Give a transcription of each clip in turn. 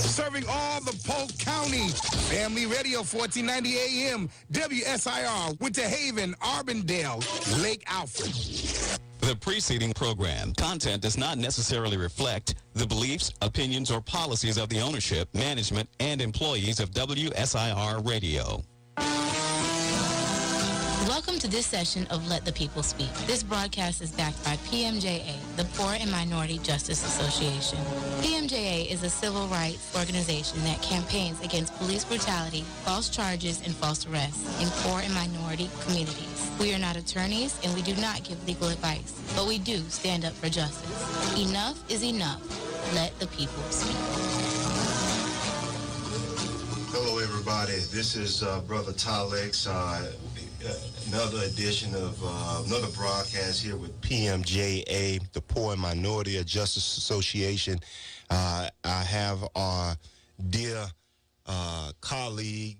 Serving all the Polk County. Family Radio 1490 AM, WSIR, Winter Haven, Arbondale, Lake Alfred. The preceding program content does not necessarily reflect the beliefs, opinions, or policies of the ownership, management, and employees of WSIR Radio. Welcome to this session of Let the People Speak. This broadcast is backed by PMJA, the Poor and Minority Justice Association. PMJA is a civil rights organization that campaigns against police brutality, false charges, and false arrests in poor and minority communities. We are not attorneys and we do not give legal advice, but we do stand up for justice. Enough is enough. Let the people speak. Hello, everybody. This is Brother Talex. Another edition of another broadcast here with PMJA, the Poor and Minority Justice Association. I have our dear colleague,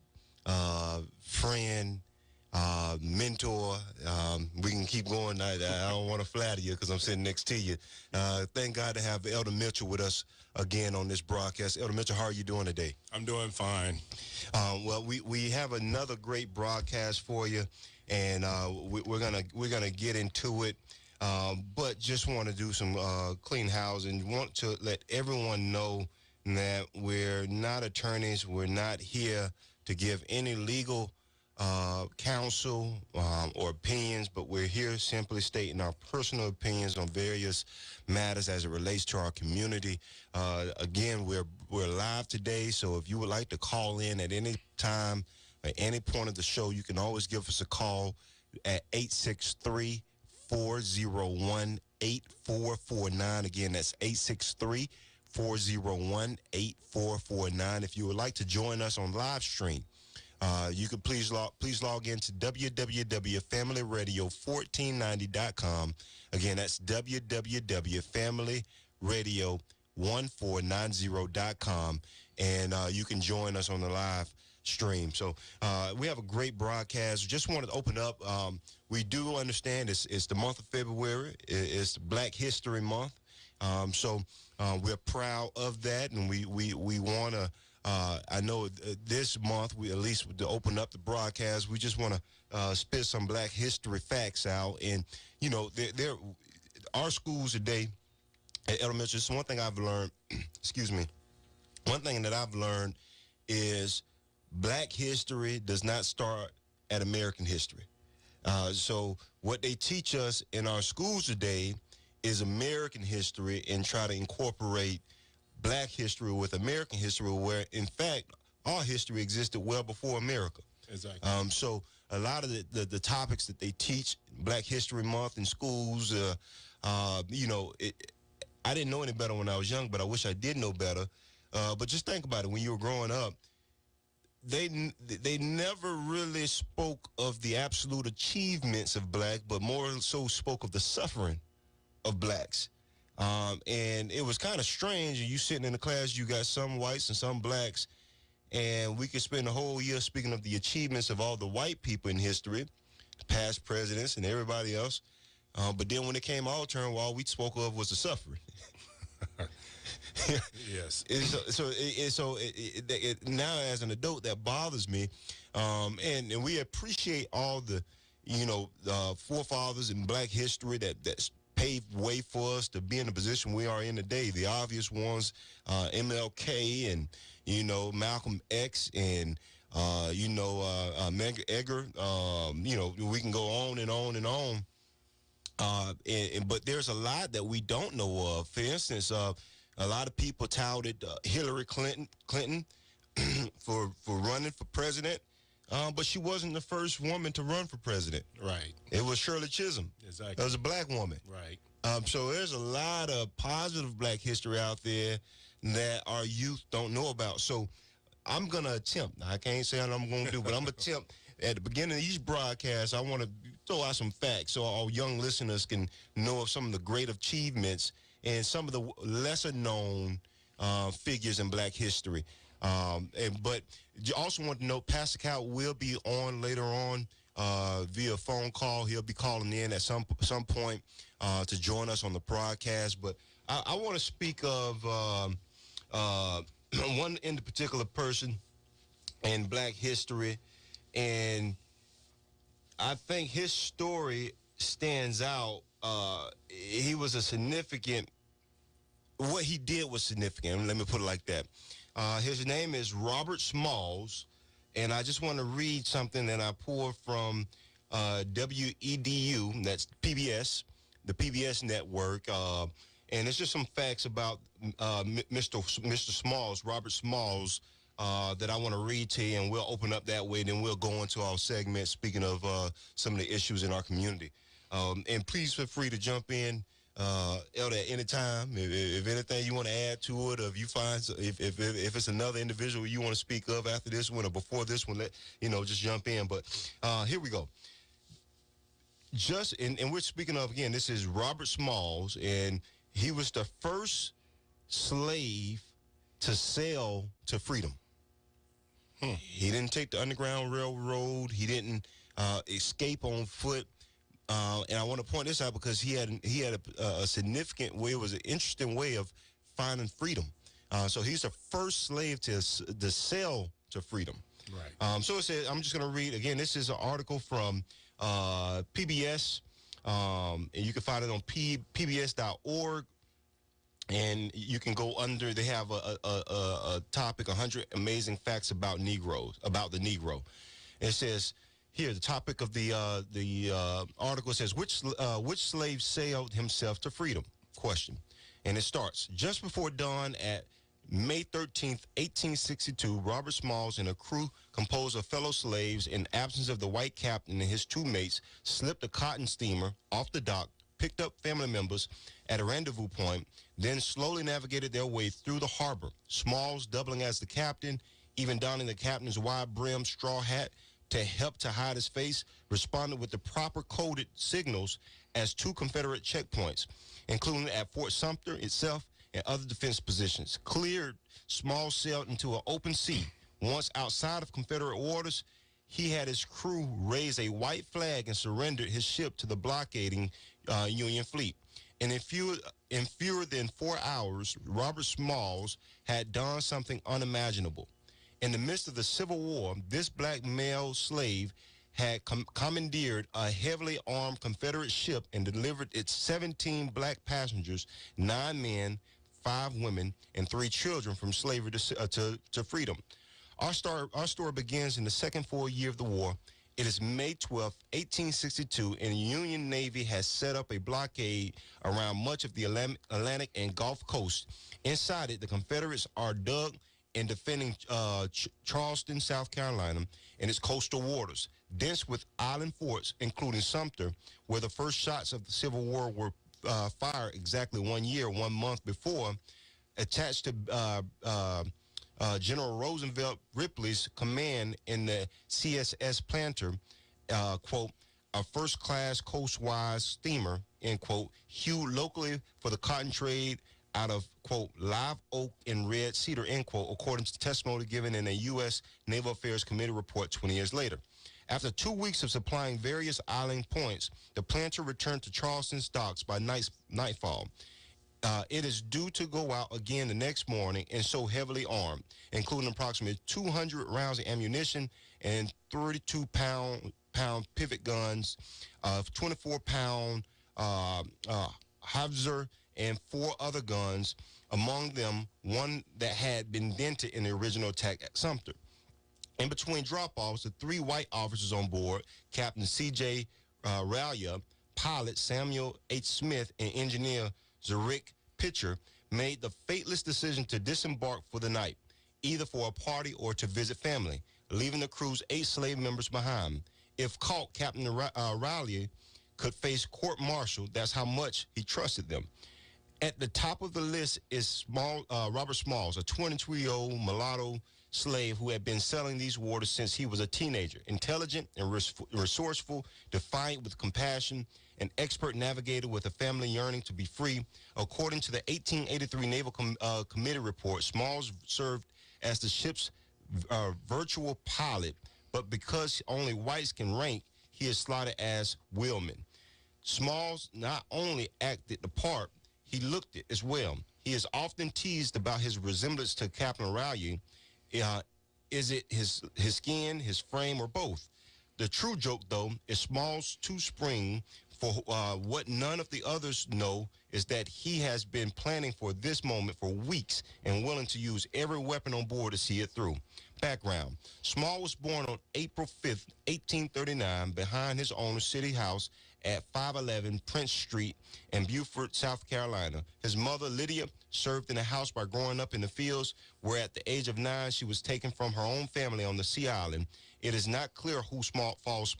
friend, mentor. We can keep going. I don't want to flatter you because I'm sitting next to you. Thank God to have Elder Mitchell with us again on this broadcast. Elder Mitchell, how are you doing today? I'm doing fine. Well, we have another great broadcast for you, and we're gonna get into it. But just want to do some clean house and want to let everyone know that we're not attorneys. We're not here to give any legal counsel or opinions, but we're here simply stating our personal opinions on various matters as it relates to our community. Again, we're live today, so if you would like to call in at any time, at any point of the show, you can always give us a call at 863-401-8449. Again, that's 863-401-8449. If you would like to join us on live stream, you can please log into www.familyradio1490.com. Again, that's www.familyradio1490.com, and you can join us on the live stream. So we have a great broadcast. Just wanted to open up. We do understand it's the month of February. It's Black History Month. So we're proud of that, and we want to. I know this month, we at least to open up the broadcast, we just want to spit some Black history facts out. And, you know, our schools today at elementary, this is one thing I've learned, excuse me, one thing that I've learned is Black history does not start at American history. So what they teach us in our schools today is American history and try to incorporate Black history with American history, where in fact our history existed well before America. Exactly. So a lot of the topics that they teach Black History Month in schools, you know, I didn't know any better when I was young, but I wish I did know better. But just think about it: when you were growing up, they never really spoke of the absolute achievements of Black, but more so spoke of the suffering of Blacks. And it was kind of strange. You sitting in the class, you got some whites and some Blacks, and we could spend the whole year speaking of the achievements of all the white people in history, past presidents and everybody else. But then when it came our turn, all we spoke of was the suffering. Yes. So now as an adult, that bothers me. And we appreciate all the, you know, forefathers in Black history that's paved way for us to be in the position we are in today. The obvious ones, MLK and, you know, Malcolm X and, you know, Medgar Evers. You know, we can go on and on and on. But there's a lot that we don't know of. For instance, a lot of people touted Hillary Clinton for running for president. But she wasn't the first woman to run for president. Right. It was Shirley Chisholm. Exactly. That was a Black woman. Right. So there's a lot of positive Black history out there that our youth don't know about. So I'm going to attempt. I can't say what I'm going to do, but I'm going to attempt. At the beginning of each broadcast, I want to throw out some facts so our young listeners can know of some of the great achievements and some of the lesser known figures in Black history. But you also want to know Pastor Cal will be on later on via phone call. He'll be calling in at some point to join us on the broadcast. But I want to speak of one in particular person in Black history, and I think his story stands out. He was a significant. What he did was significant. Let me put it like that. His name is Robert Smalls, and I just want to read something that I pulled from WEDU. That's PBS, the PBS network, and it's just some facts about Mr. Smalls, Robert Smalls, that I want to read to you, and we'll open up that way. Then we'll go into our segment, speaking of some of the issues in our community. And please feel free to jump in, Elder, at any time. If anything you want to add to it, or if you find, if it's another individual you want to speak of after this one or before this one, just jump in. But here we go. And we're speaking of, again, this is Robert Smalls, and he was the first slave to sail to freedom. He didn't take the Underground Railroad. He didn't escape on foot. And I want to point this out because he had a significant way. It was an interesting way of finding freedom. So he's the first slave to sail to freedom. Right. So it says, I'm just going to read again. This is an article from PBS, and you can find it on pbs.org. And you can go under. They have a topic: 100 amazing facts about the Negro. It says here the topic of the article says which slave sailed himself to freedom? Question, and it starts just before dawn at May 13th, 1862. Robert Smalls and a crew composed of fellow slaves, in absence of the white captain and his two mates, slipped a cotton steamer off the dock, picked up family members at a rendezvous point, then slowly navigated their way through the harbor. Smalls, doubling as the captain, even donning the captain's wide-brimmed straw hat to help to hide his face, responded with the proper coded signals as two Confederate checkpoints, including at Fort Sumter itself and other defense positions. Cleared, Smalls sailed into an open sea. Once outside of Confederate waters, he had his crew raise a white flag and surrendered his ship to the blockading Union fleet. And in fewer than 4 hours, Robert Smalls had done something unimaginable. In the midst of the Civil War, this black male slave had commandeered a heavily armed Confederate ship and delivered its 17 black passengers, 9 men, 5 women, and 3 children from slavery to freedom. Our story begins in the second full year of the war. It is May 12, 1862, and the Union Navy has set up a blockade around much of the Atlantic and Gulf Coast. Inside it, the Confederates are dug in defending Charleston, South Carolina, and its coastal waters, dense with island forts, including Sumter, where the first shots of the Civil War were fired exactly 1 month before, attached to General Roosevelt Ripley's command in the CSS Planter, quote, a first-class coastwise steamer, end quote, hewed locally for the cotton trade out of, quote, live oak and red cedar, end quote, according to testimony given in a U.S. Naval Affairs Committee report 20 years later. After 2 weeks of supplying various island points, the Planter returned to Charleston's docks by nightfall. It is due to go out again the next morning and so heavily armed, including approximately 200 rounds of ammunition and 32-pound pivot guns, 24-pound howitzer, and 4 other guns, among them one that had been dented in the original attack at Sumter. In between drop-offs, the 3 white officers on board, Captain C.J. Ralia, pilot Samuel H. Smith, and engineer Zurich Pitcher, made the fateful decision to disembark for the night, either for a party or to visit family, leaving the crew's 8 slave members behind. If caught, Captain Ralia could face court-martial. That's how much he trusted them. At the top of the list is Robert Smalls, a 22-year-old mulatto slave who had been sailing these waters since he was a teenager. Intelligent and resourceful, defiant with compassion, an expert navigator with a family yearning to be free. According to the 1883 Naval Committee report, Smalls served as the ship's virtual pilot, but because only whites can rank, he is slotted as wheelman. Smalls not only acted the part, he looked it as well. He is often teased about his resemblance to Captain Raleigh. Is it his skin, his frame, or both? The true joke, though, is Smalls' too spring. For what none of the others know is that he has been planning for this moment for weeks and willing to use every weapon on board to see it through. Background: Small was born on April 5th, 1839, behind his owner's city house at 511 Prince Street in Beaufort, South Carolina. His mother, Lydia, served in the house by growing up in the fields, where at the age of 9, she was taken from her own family on the Sea Island. It is not clear who Small's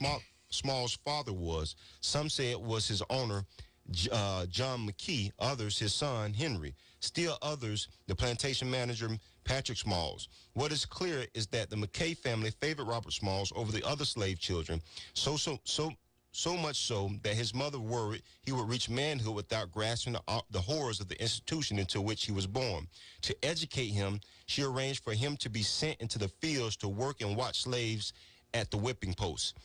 father was. Some say it was his owner, John McKee, others his son, Henry. Still others, the plantation manager, Patrick Smalls. What is clear is that the McKay family favored Robert Smalls over the other slave children, so much so that his mother worried he would reach manhood without grasping the horrors of the institution into which he was born. To educate him, she arranged for him to be sent into the fields to work and watch slaves at the whipping post.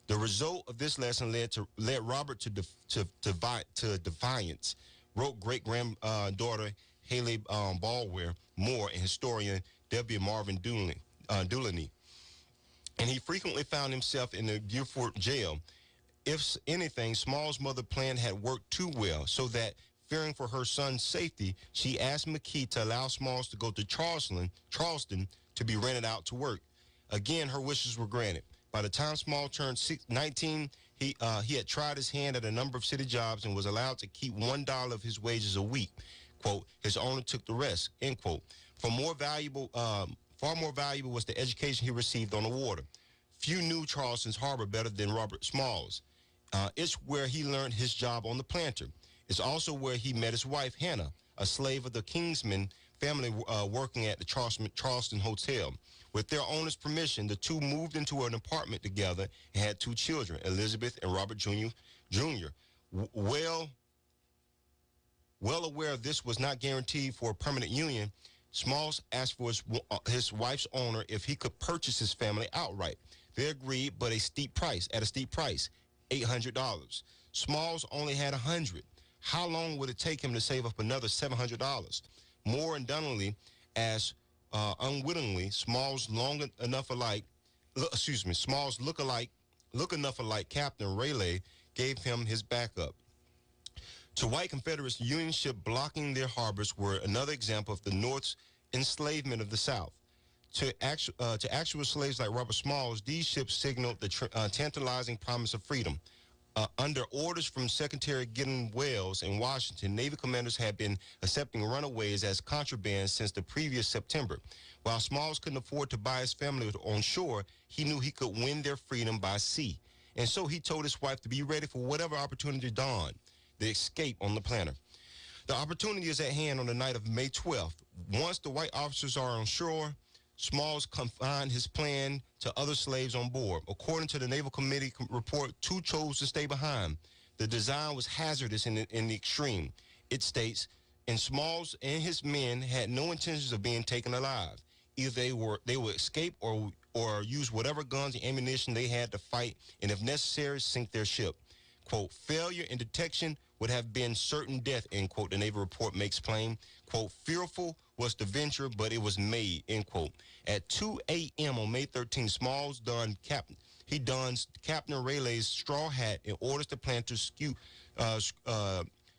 The result of this lesson led Robert to defiance, wrote great-granddaughter Haley Balware Moore and historian W. Marvin Dulany. And he frequently found himself in the Beaufort jail. If anything, Small's mother plan had worked too well, so that, fearing for her son's safety, she asked McKee to allow Smalls to go to Charleston to be rented out to work. Again, her wishes were granted. By the time Small turned 19, he had tried his hand at a number of city jobs and was allowed to keep $1 of his wages a week. Quote, his owner took the rest, end quote. Far more valuable was the education he received on the water. Few knew Charleston's harbor better than Robert Smalls. It's where he learned his job on the planter. It's also where he met his wife, Hannah, a slave of the Kingsman family working at the Charleston Hotel. With their owner's permission, the two moved into an apartment together and had 2 children, Elizabeth and Robert Jr. Well aware this was not guaranteed for a permanent union, Smalls asked for his wife's owner if he could purchase his family outright. They agreed, but at a steep price, $800. Smalls only had $100. How long would it take him to save up another $700? More indulgently, as unwittingly, Smalls look enough alike Captain Raleigh gave him his backup. To white Confederates, Union ships blocking their harbors were another example of the North's enslavement of the South. To actual slaves like Robert Smalls, these ships signaled the tantalizing promise of freedom. Under orders from Secretary Gideon Welles in Washington, Navy commanders had been accepting runaways as contraband since the previous September. While Smalls couldn't afford to buy his family on shore, he knew he could win their freedom by sea. And so he told his wife to be ready for whatever opportunity dawned, the escape on the planter. The opportunity is at hand on the night of May 12th. Once the white officers are on shore, Smalls confined his plan to other slaves on board. According to the Naval Committee report, 2 chose to stay behind. The design was hazardous in the extreme. It states, and Smalls and his men had no intentions of being taken alive. Either they would escape or use whatever guns and ammunition they had to fight, and if necessary, sink their ship. Quote, failure in detection would have been certain death, end quote, the Navy report makes plain. Quote, fearful was the venture, but it was made, end quote. At 2 a.m. on May 13th, Smalls dons Captain Raleigh's straw hat and orders the planter's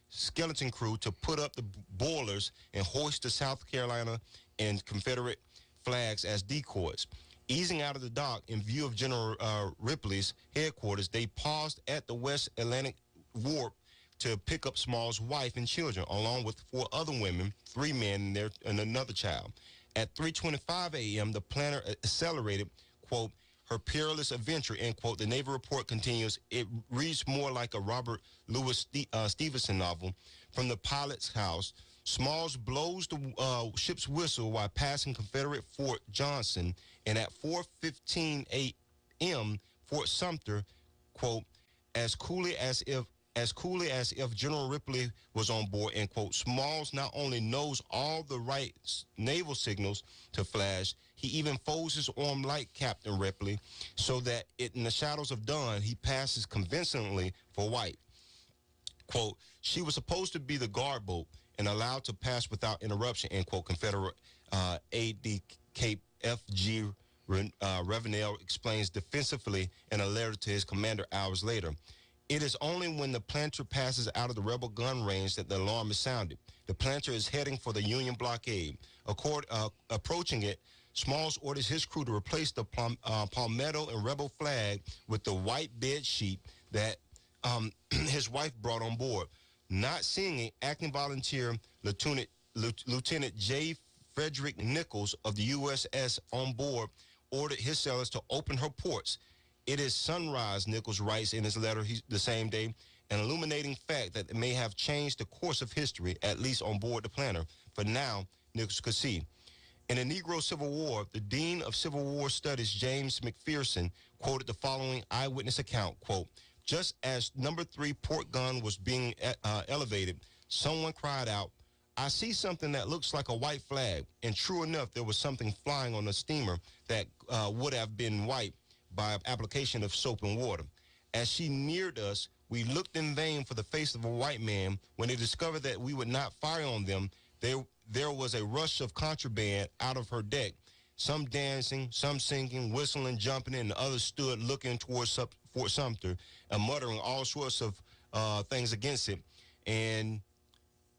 skeleton crew to put up the boilers and hoist the South Carolina and Confederate flags as decoys. Easing out of the dock in view of General Ripley's headquarters, they paused at the West Atlantic Warp to pick up Smalls' wife and children, along with 4 other women, 3 men and another child. At 3:25 a.m., the planter accelerated, quote, her perilous adventure, end quote. The Navy report continues, it reads more like a Robert Louis Stevenson novel. From the pilot's house, Smalls blows the ship's whistle while passing Confederate Fort Johnson, and at 4:15 a.m., Fort Sumter, quote, as coolly as if General Ripley was on board, end quote. Smalls not only knows all the right naval signals to flash, he even folds his arm like Captain Ripley, so that in the shadows of dawn, he passes convincingly for white. Quote, she was supposed to be the guard boat, and allowed to pass without interruption, end quote. Confederate aide Cape F.G. Ravenel explains defensively in a letter to his commander hours later. It is only when the planter passes out of the rebel gun range that the alarm is sounded. The planter is heading for the Union blockade. Approaching it, Smalls orders his crew to replace the palmetto and rebel flag with the white bed sheet that his wife brought on board. Not seeing it, acting volunteer Lieutenant J. Frederick Nichols of the USS on board ordered his sailors to open her ports. It is sunrise, Nichols writes in his letter the same day, an illuminating fact that may have changed the course of history, at least on board the planter. For now, Nichols could see. In the Negro Civil War, the Dean of Civil War Studies, James McPherson, quoted the following eyewitness account, quote, just as number 3 port gun was being elevated, someone cried out, I see something that looks like a white flag. And true enough, there was something flying on the steamer that would have been white by application of soap and water. As she neared us, we looked in vain for the face of a white man. When they discovered that we would not fire on them, there was a rush of contraband out of her deck. Some dancing, some singing, whistling, jumping, and the others stood looking towards Fort Sumter and muttering all sorts of things against it. And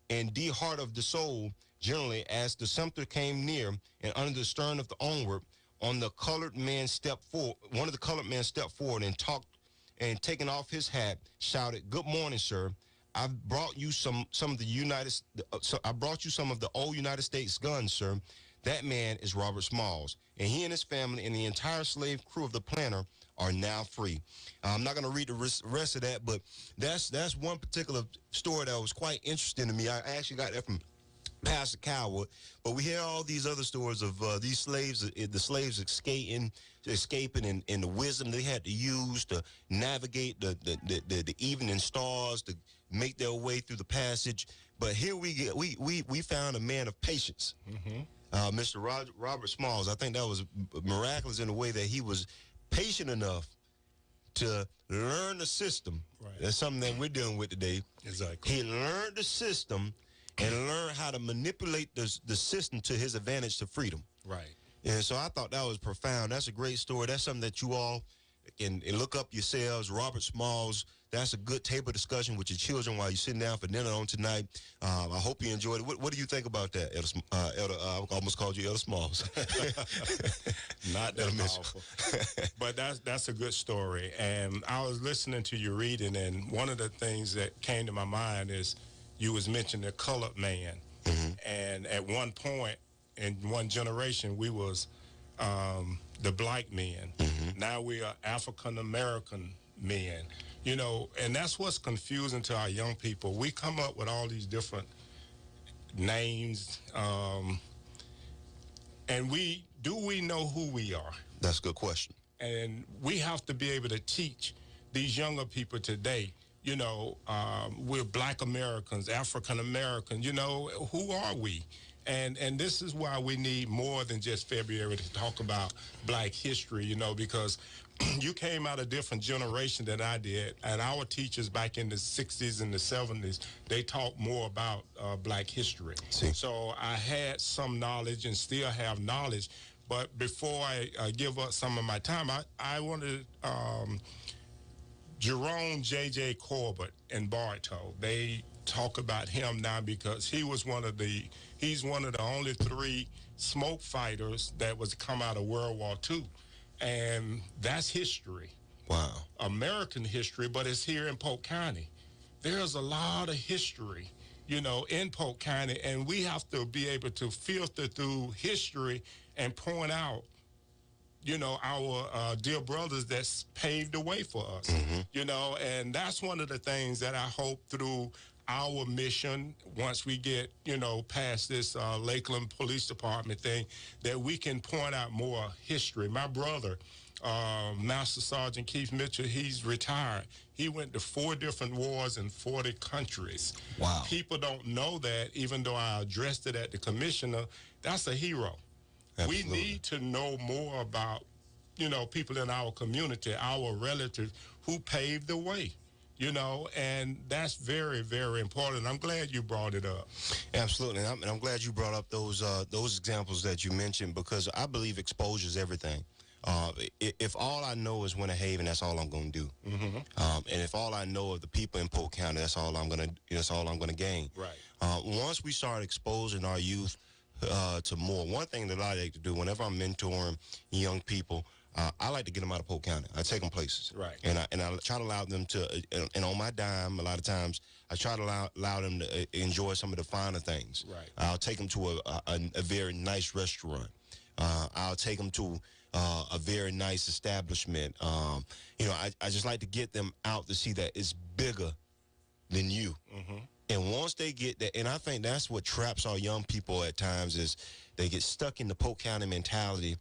the heart of the soul, generally, as the Sumter came near and under the stern of the Onward, one of the colored men stepped forward and talked, and taking off his hat, shouted, "Good morning, sir. I've brought you some of the old United States guns, sir. That man is Robert Smalls, and he and his family and the entire slave crew of the planter are now free." I'm not going to read the rest of that, but that's one particular story that was quite interesting to me. I actually got that from Pastor Coward, but we hear all these other stories of these slaves, the slaves escaping, and the wisdom they had to use to navigate the evening stars to make their way through the passage. But here we found a man of patience, Mr. Robert Smalls. I think that was miraculous in the way that he was patient enough to learn the system. Right. That's something that we're dealing with today. Exactly. He learned the system and learn how to manipulate the system to his advantage to freedom. Right. And so I thought that was profound. That's a great story. That's something that you all can look up yourselves. Robert Smalls. That's a good table discussion with your children while you're sitting down for dinner on tonight. I hope you enjoyed it. What do you think about that, Elder? I almost called you Elder Smalls. Not that powerful. But that's a good story. And I was listening to you reading, and one of the things that came to my mind is you was mentioning the colored man. And at one point in one generation, we was the black men. Now we are African-American men. You know, and that's what's confusing to our young people. We come up with all these different names, and we know who we are? That's a good question. And we have to be able to teach these younger people today, you know, we're black Americans, African Americans, you know, who are we? And this is why we need more than just February to talk about black history, you know, because you came out a different generation than I did, and our teachers back in the 60s and the 70s, they taught more about black history. So I had some knowledge and still have knowledge, but before I give up some of my time, I wanted Jerome J.J. Corbett in Bartow. They talk about him now because he's one of the only 3 smoke fighters that was come out of World War II. And that's history. Wow. American history, but it's here in Polk County. There's a lot of history, you know, in Polk County, and we have to be able to filter through history and point out, you know, our dear brothers that's paved the way for us, you know, and that's one of the things that I hope through our mission, once we get, you know, past this Lakeland Police Department thing, that we can point out more history. My brother, Master Sergeant Keith Mitchell, he's retired. He went to 4 different wars in 40 countries. Wow. People don't know that, even though I addressed it at the commissioner. That's a hero. Absolutely. We need to know more about, you know, people in our community, our relatives who paved the way. you know, and that's very, very important. I'm glad you brought it up. Absolutely, and I'm glad you brought up those examples that you mentioned, because I believe exposure is everything. If all I know is Winter Haven, that's all I'm going to do. And if all I know of the people in Polk County, that's all I'm going to gain. Right. Once we start exposing our youth to more, one thing that I like to do whenever I'm mentoring young people, I like to get them out of Polk County. I take them places. Right. And I try to allow them to, and on my dime, a lot of times, I try to allow them to enjoy some of the finer things. Right. I'll take them to a very nice restaurant. I'll take them to a very nice establishment. You know, I just like to get them out to see that it's bigger than you. And once they get that, and I think that's what traps our young people at times, is they get stuck in the Polk County mentality,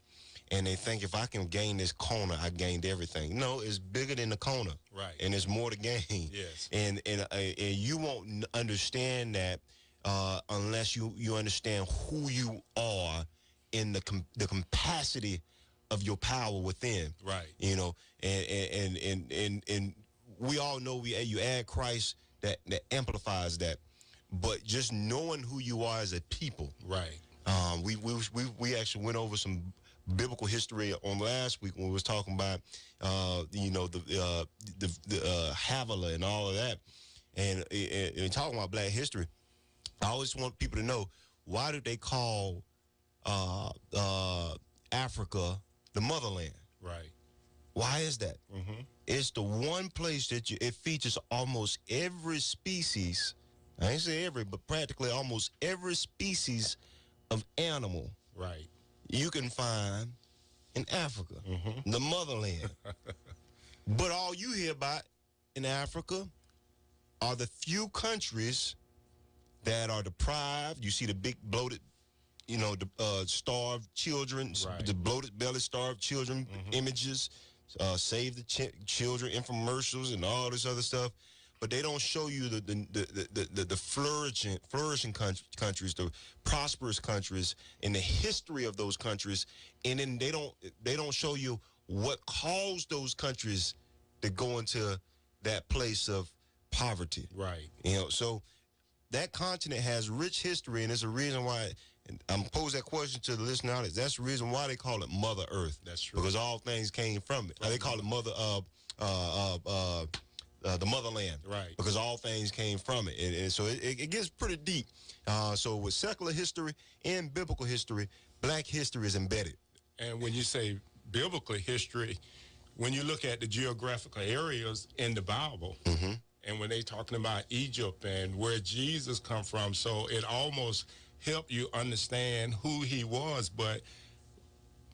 and they think, if I can gain this corner, I gained everything. No, it's bigger than the corner. Right. And there's more to gain. Yes. And you won't understand that unless you understand who you are in the capacity of your power within. Right. You know, and we all know you add Christ, that amplifies that. But just knowing who you are as a people. Right. We actually went over some biblical history on last week when we was talking about you know, the Havilah and all of that, and talking about Black history. I always want people to know, why do they call Africa the motherland? Right. Why is that? It's the one place that it features almost every species. I ain't say every, but practically almost every species of animal. Right. You can find in Africa, the motherland. But all you hear about in Africa are the few countries that are deprived. You see the big bloated, you know, the starved children, Right. the bloated belly starved children images, save the children infomercials and all this other stuff. But they don't show you the flourishing countries, the prosperous countries, and the history of those countries. And then they don't show you what caused those countries to go into that place of poverty. Right. You know, so that continent has rich history, and it's a reason why. And I'm pose that question to the listener audience. That's the reason why they call it Mother Earth. That's true. Because all things came from it. They call it the motherland, Right. Because all things came from it, and so it gets pretty deep. So with secular history and biblical history, Black history is embedded. And when you say biblical history, when you look at the geographical areas in the Bible, and when they talking about Egypt and where Jesus come from, so it almost help you understand who he was. But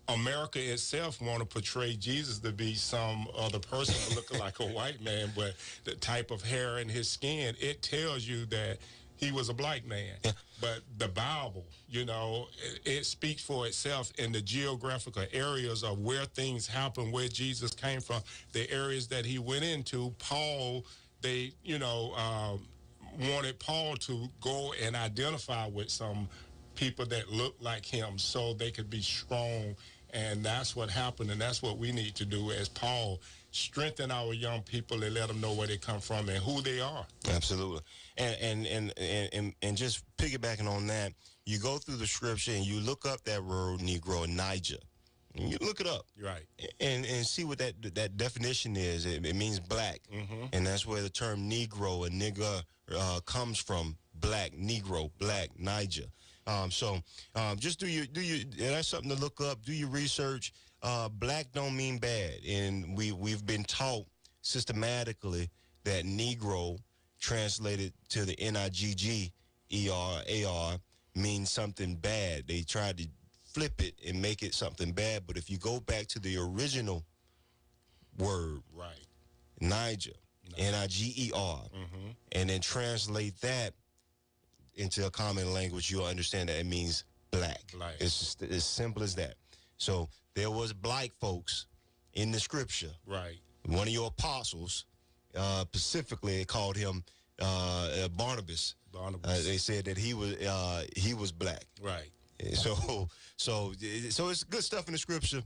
America itself want to portray Jesus to be some other person looking like a white man, but the type of hair in his skin, it tells you that he was a Black man. Yeah. But the Bible, you know, it speaks for itself in the geographical areas of where things happen, where Jesus came from, the areas that he went into. Paul, they, you know, wanted Paul to go and identify with some people that looked like him so they could be strong. And that's what happened, and that's what we need to do as Paul, strengthen our young people and let them know where they come from and who they are. Absolutely. And just piggybacking on that, you go through the scripture and you look up that word Negro, Niger. And you look it up. Right. And see what that definition is. It means black. And that's where the term Negro and nigger comes from. Black, Negro, black, Niger. So just do your, that's something to look up. Do your research. Black don't mean bad. And we've been taught systematically that Negro translated to the N-I-G-G-E-R-A-R means something bad. They tried to flip it and make it something bad. But if you go back to the original word, right, Niger, N-I-G-E-R, and then translate that into a common language, you'll understand that it means black. It's just as simple as that. So there was black folks in the scripture. Right. One of your apostles, specifically, called him Barnabas. Barnabas. They said that he was black. Right. So it's good stuff in the scripture.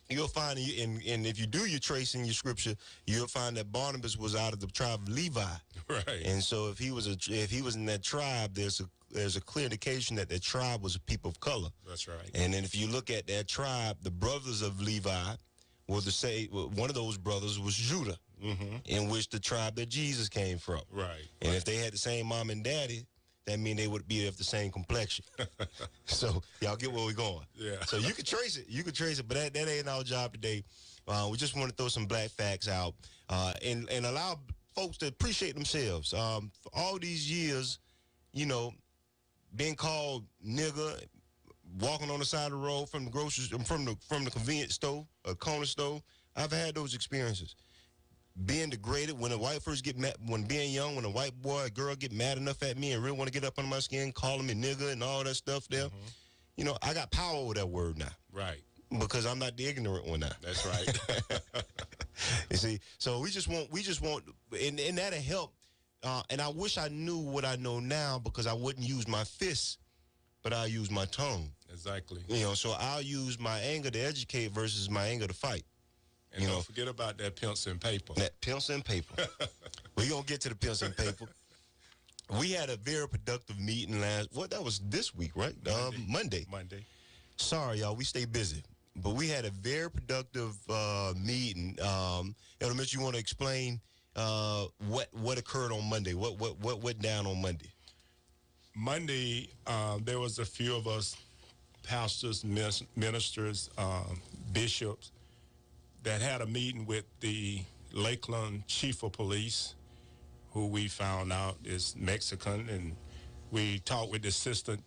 you'll find, and if you do your tracing, your scripture, you'll find that Barnabas was out of the tribe of Levi. Right. And so if he was in that tribe, there's a clear indication that tribe was a people of color. That's right. And then if you look at that tribe, the brothers of Levi were one of those brothers was Judah, in which the tribe that Jesus came from. Right. And if they had the same mom and daddy, that means they would be of the same complexion. So y'all get where we're going. Yeah. So you can trace it, but that ain't our job today. We just want to throw some black facts out and allow folks to appreciate themselves. For all these years, being called nigger, walking on the side of the road from the groceries, from the convenience store, a corner store, I've had those experiences. Being degraded when a white first get mad, when being young, when a white boy or girl get mad enough at me and really want to get up under my skin, calling me nigger and all that stuff there, I got power over that word now. Right. Because I'm not the ignorant one now. That's right. You see, so we just want, and that'll help. And I wish I knew what I know now, because I wouldn't use my fists, but I'll use my tongue. Exactly. So I'll use my anger to educate versus my anger to fight. And don't forget about that pencil and paper. That pencil and paper. We're going to get to the pencil and paper. We had a very productive meeting that was this week, right? Monday. Sorry, y'all, we stay busy. But we had a very productive meeting. Mitch, you want to explain what occurred on Monday? What went down on Monday? Monday, there was a few of us, pastors, ministers, bishops, that had a meeting with the Lakeland chief of police, who we found out is Mexican, and we talked with the assistant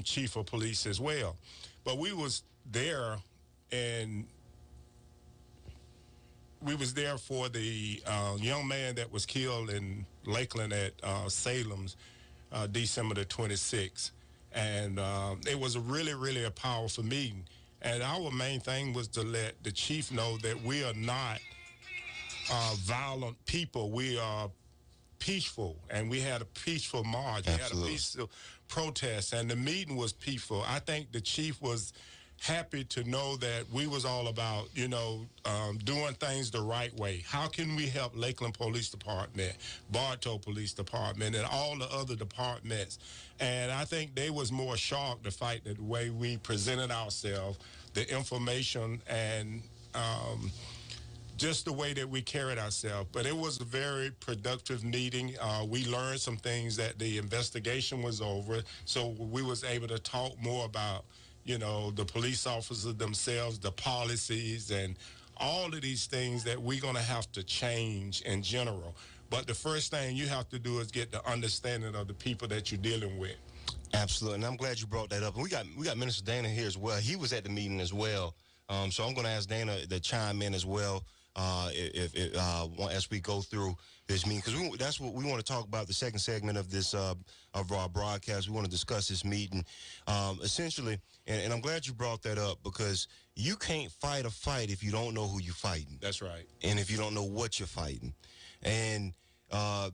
chief of police as well. But we was there, and we was there for the young man that was killed in Lakeland at Salem's December the 26th. And it was really a powerful meeting. And our main thing was to let the chief know that we are not violent people. We are peaceful, and we had a peaceful march. Absolutely. We had a peaceful protest, and the meeting was peaceful. I think the chief was happy to know that we was all about, doing things the right way. How can we help Lakeland Police Department, Bartow Police Department, and all the other departments? And I think they was more shocked the fact that the way we presented ourselves, the information, and just the way that we carried ourselves. But it was a very productive meeting. We learned some things that the investigation was over, so we was able to talk more about the police officers themselves, the policies, and all of these things that we're going to have to change in general. But the first thing you have to do is get the understanding of the people that you're dealing with. Absolutely, and I'm glad you brought that up. And we got Minister Dana here as well. He was at the meeting as well. So I'm going to ask Dana to chime in as well as we go through this meeting, because that's what we want to talk about. The second segment of this of our broadcast, we want to discuss this meeting essentially. And I'm glad you brought that up, because you can't fight a fight if you don't know who you're fighting. That's right. And if you don't know what you're fighting. And a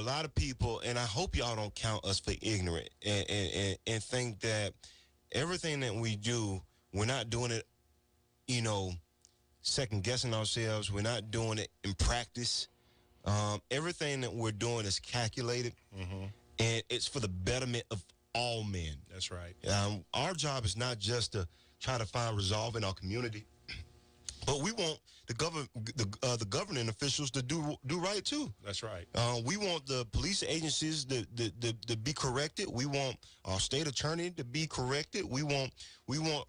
lot of people, and I hope y'all don't count us for ignorant and think that everything that we do, we're not doing it, second guessing ourselves. We're not doing it in practice. Everything that we're doing is calculated, and it's for the betterment of all men. That's right. Our job is not just to try to find resolve in our community, but we want the governing officials to do right too. That's right. We want the police agencies to be corrected. We want our state attorney to be corrected. We want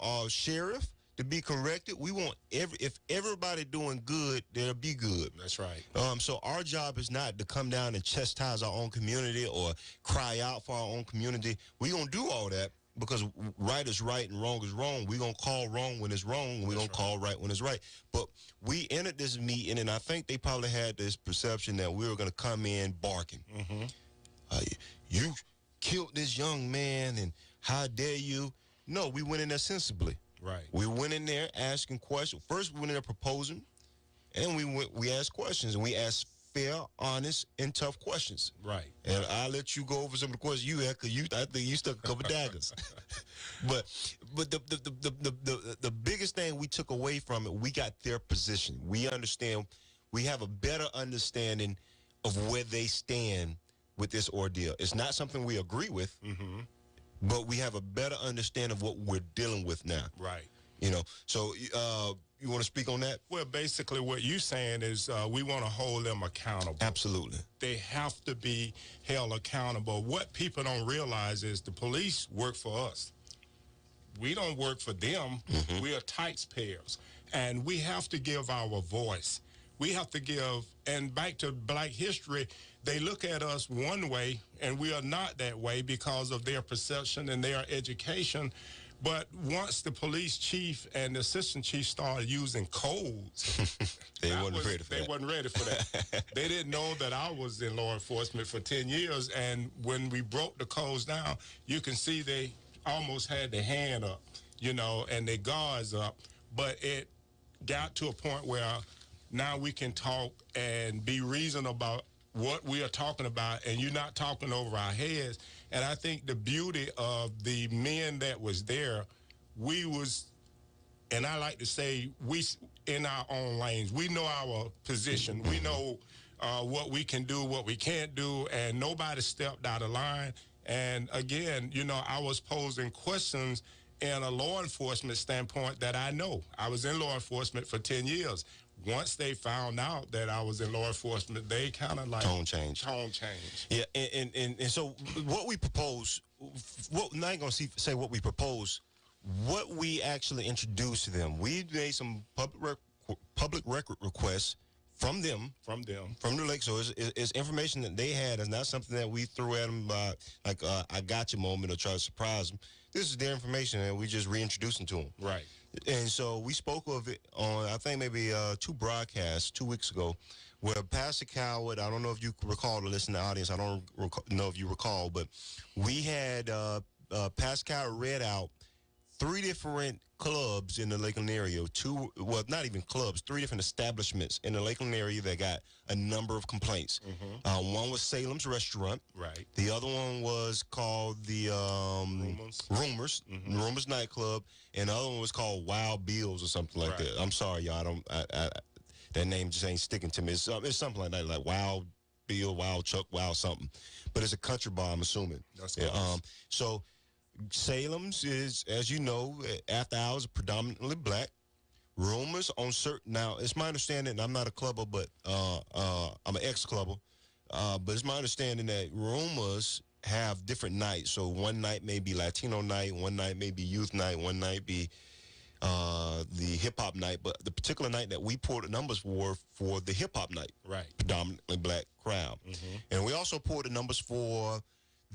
our sheriff to be corrected. We want if everybody doing good, they'll be good. That's right. So our job is not to come down and chastise our own community or cry out for our own community. We're going to do all that, because right is right and wrong is wrong. We're going to call wrong when it's wrong, and we're going to call right when it's right. But we entered this meeting, and I think they probably had this perception that we were going to come in barking. You killed this young man, and how dare you? No, we went in there sensibly. Right. We went in there asking questions. First, we went in there proposing, and we asked questions, and we asked fair, honest, and tough questions. Right. And I'll let you go over some of the questions you had, because I think you stuck a couple daggers. But the biggest thing we took away from it, we got their position. We understand. We have a better understanding of where they stand with this ordeal. It's not something we agree with, but we have a better understanding of what we're dealing with now. Right. You know. So you want to speak on that? Well, basically what you're saying is we want to hold them accountable. Absolutely. They have to be held accountable. What people don't realize is the police work for us. We don't work for them. We are taxpayers. And we have to give our voice. We have to give, and back to Black history, they look at us one way, and we are not that way because of their perception and their education. But once the police chief and the assistant chief started using codes, they wasn't ready for that. They wasn't ready for that. They didn't know that I was in law enforcement for 10 years, and when we broke the codes down, you can see they almost had their hand up, you know, and their guards up. But it got to a point where now we can talk and be reasonable about what we are talking about, and you're not talking over our heads. And I think the beauty of the men that was there, we was, and I like to say, we in our own lanes. We know our position. We know what we can do, what we can't do, and nobody stepped out of line. And again, you know, I was posing questions in a law enforcement standpoint that I know. I was in law enforcement for 10 years. Once they found out that I was in law enforcement, they kind of like tone change. Yeah, and so what we propose, what not going to say what we propose, what we actually introduced to them. We made some public record requests from them, from the lake. So it's information that they had. It's not something that we threw at them like I got you moment or try to surprise them. This is their information, and we just reintroduced them to them. Right. And so we spoke of it on, I think, maybe 2 broadcasts 2 weeks ago, where Pastor Coward, I don't know if you recall to listen to the audience, I don't know if you recall, but we had Pastor Coward read out 3 different clubs in the Lakeland area, not even clubs, 3 different establishments in the Lakeland area that got a number of complaints. One was Salem's Restaurant. Right. The other one was called the Rumors nightclub, and the other one was called Wild Bills or something like that. I'm sorry, y'all. That name just ain't sticking to me. It's something like that, like Wild Bill, Wild Chuck, Wild something. But it's a country bar, I'm assuming. That's nice. So Salem's is, as you know, after hours, predominantly black. Rumors on certain, now it's my understanding, and I'm not a clubber, but I'm an ex-clubber, but it's my understanding that Rumors have different nights. So one night may be Latino night, one night may be youth night, one night be the hip-hop night, but the particular night that we poured the numbers were for the hip-hop night. Right. Predominantly black crowd. And we also poured the numbers for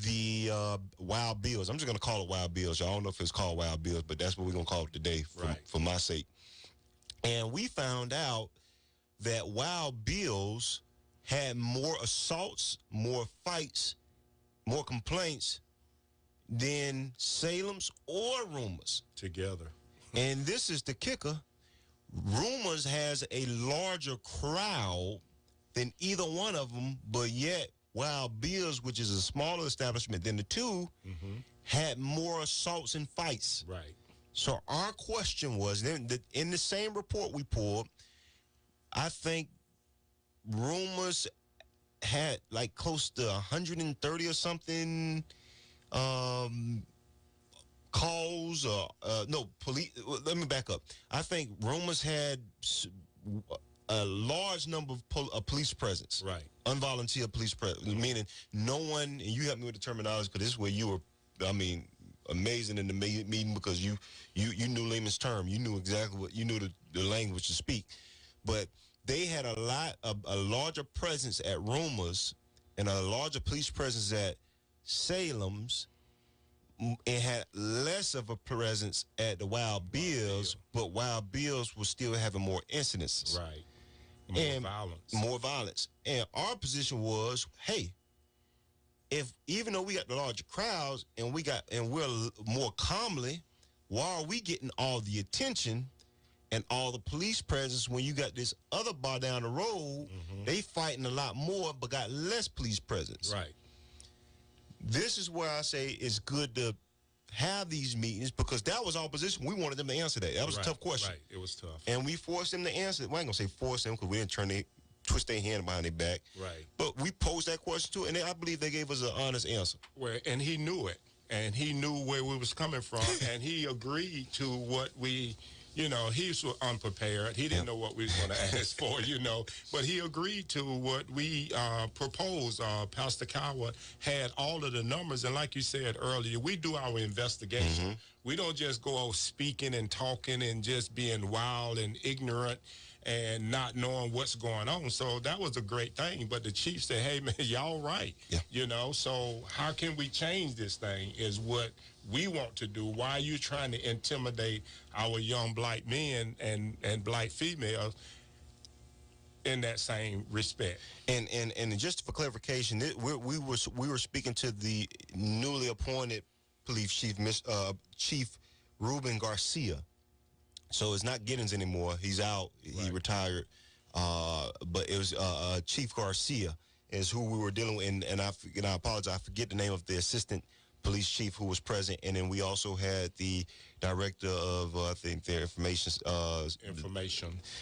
the Wild Bills. I'm just going to call it Wild Bills. I don't know if it's called Wild Bills, but that's what we're going to call it today for my sake. And we found out that Wild Bills had more assaults, more fights, more complaints than Salem's or Rumors together. And this is the kicker. Rumors has a larger crowd than either one of them, but yet Wild Bills, which is a smaller establishment than the two, had more assaults and fights. Right. So our question was, in the same report we pulled, I think Rumors had like close to 130 or something calls police. Let me back up. I think Rumors had a large number of police presence. Right. Unvolunteer police presence, meaning no one, and you helped me with the terminology because this is where you were, amazing in the meeting because you knew layman's term. You knew exactly what, you knew the language to speak. But they had a larger presence at Rumors and a larger police presence at Salem's, and had less of a presence at the Wild Bills, but Wild Bills was still having more incidences. Right. More violence. And our position was, hey, even though we got the larger crowds and we're more calmly, why are we getting all the attention and all the police presence when you got this other bar down the road? They fighting a lot more but got less police presence. Right. This is where I say it's good to have these meetings because that was our position. We wanted them to answer that. That was a tough question. Right, it was tough. And we forced them to answer it. Well, I ain't going to say force them because we didn't twist their hand behind their back. Right. But we posed that question too, and I believe they gave us an honest answer. Well, and he knew it. And he knew where we was coming from, and he agreed to what we, he was unprepared. He didn't know what we was going to ask for, but he agreed to what we proposed. Pastor Coward had all of the numbers, and like you said earlier, we do our investigation. Mm-hmm. We don't just go out speaking and talking and just being wild and ignorant and not knowing what's going on. So that was a great thing. But the chief said, hey, man, y'all right. Yeah. So how can we change this thing is what we want to do. Why are you trying to intimidate our young black men and black females in that same respect? And just for clarification, we were speaking to the newly appointed police chief, Chief Ruben Garcia. So it's not Giddens anymore. He's out. Right. He retired. But it was Chief Garcia is who we were dealing with. And I apologize. I forget the name of the assistant police chief who was present. And then we also had the director of, I think, their information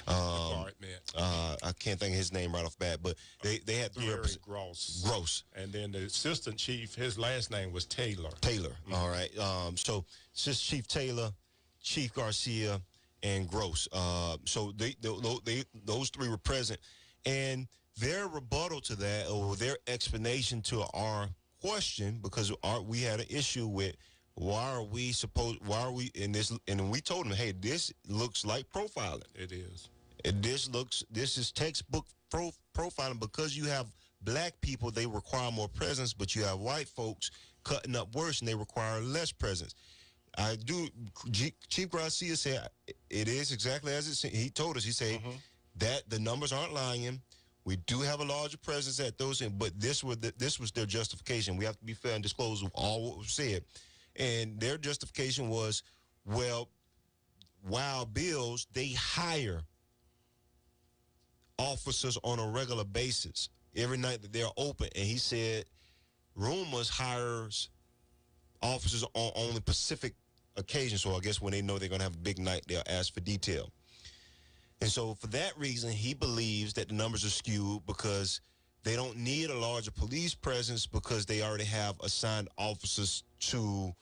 department. I can't think of his name right off the bat. But they had three Gross. And then the assistant chief, his last name was Taylor. Mm-hmm. All right. So it's Chief Taylor, Chief Garcia, and Gross. So those three were present, and their rebuttal to that, or their explanation to our question, because we had an issue with why are we in this, and we told them, hey, this looks like profiling. It is. This is textbook profiling because you have black people, they require more presence, but you have white folks cutting up worse and they require less presence. Chief Garcia said it is exactly as it. He told us. He said that the numbers aren't lying. We do have a larger presence at those, but this was their justification. We have to be fair and disclose all what was said, and their justification was, well, Wild Bills, they hire officers on a regular basis every night that they're open, and he said Rumors hires officers on only Pacific occasion, so I guess when they know they're going to have a big night, they'll ask for detail. And so for that reason, he believes that the numbers are skewed because they don't need a larger police presence because they already have assigned officers to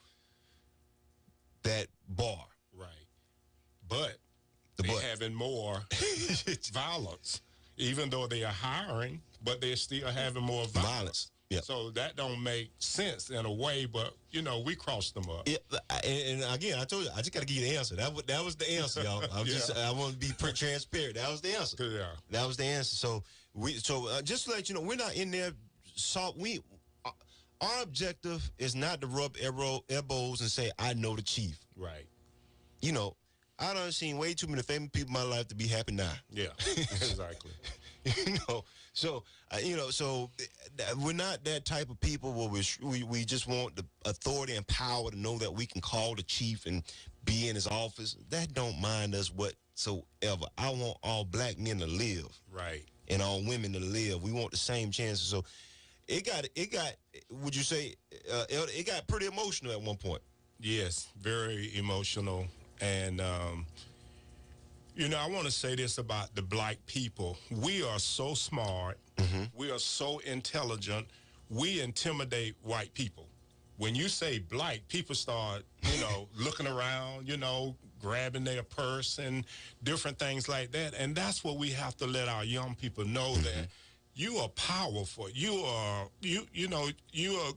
that bar. Right. But they're having more violence, even though they are hiring, but they're still having more violence. Yep. So that don't make sense in a way, but, we crossed them up. Yeah, and again, I told you, I just got to give you the answer. That was the answer, y'all. I want to be pretty transparent. That was the answer. Yeah. That was the answer. So just to let you know, we're not in there. Our objective is not to rub elbows and say, I know the chief. Right. I done seen way too many famous people in my life to be happy now. Yeah, exactly. So we're not that type of people where we just want the authority and power to know that we can call the chief and be in his office. That don't mind us whatsoever. I want all black men to live. Right. And all women to live. We want the same chances. So it got, would you say, it got pretty emotional at one point? Yes, very emotional. And, I want to say this about the black people. We are so smart. Mm-hmm. We are so intelligent. We intimidate white people. When you say black, people start, looking around, grabbing their purse and different things like that. And that's what we have to let our young people know, mm-hmm. that you are powerful. You are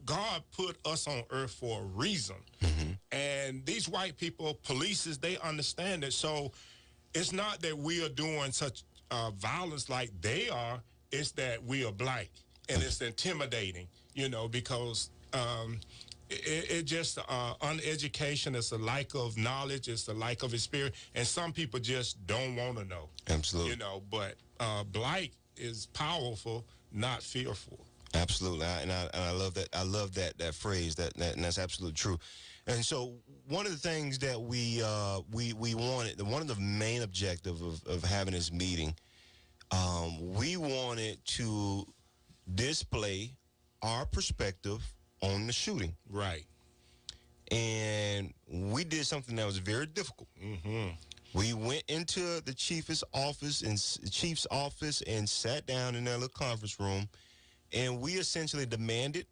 God put us on earth for a reason. Mm-hmm. And these white people, polices, they understand it. So it's not that we are doing such violence like they are. It's that we are black. And it's intimidating, because it just uneducation. It's a lack of knowledge. It's a lack of experience. And some people just don't want to know. Absolutely. But black is powerful, not fearful. Absolutely, and I love that. I love that phrase. And that's absolutely true. And so one of the things that we wanted, one of the main objectives of having this meeting, we wanted to display our perspective on the shooting. Right. And we did something that was very difficult. We went into the chief's office and sat down in that little conference room, and we essentially demanded.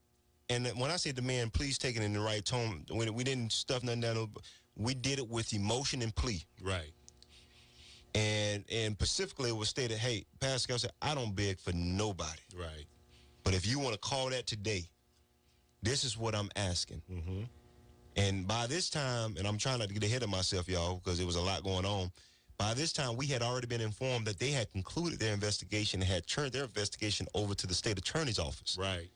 And when I say demand, please take it in the right tone. We didn't stuff nothing down. We did it with emotion and plea. Right. And specifically, it was stated, hey, Pascal said, I don't beg for nobody. Right. But if you want to call that today, this is what I'm asking. And by this time, and I'm trying not to get ahead of myself, y'all, because there was a lot going on. By this time, we had already been informed that they had concluded their investigation and had turned their investigation over to the state attorney's office. Right.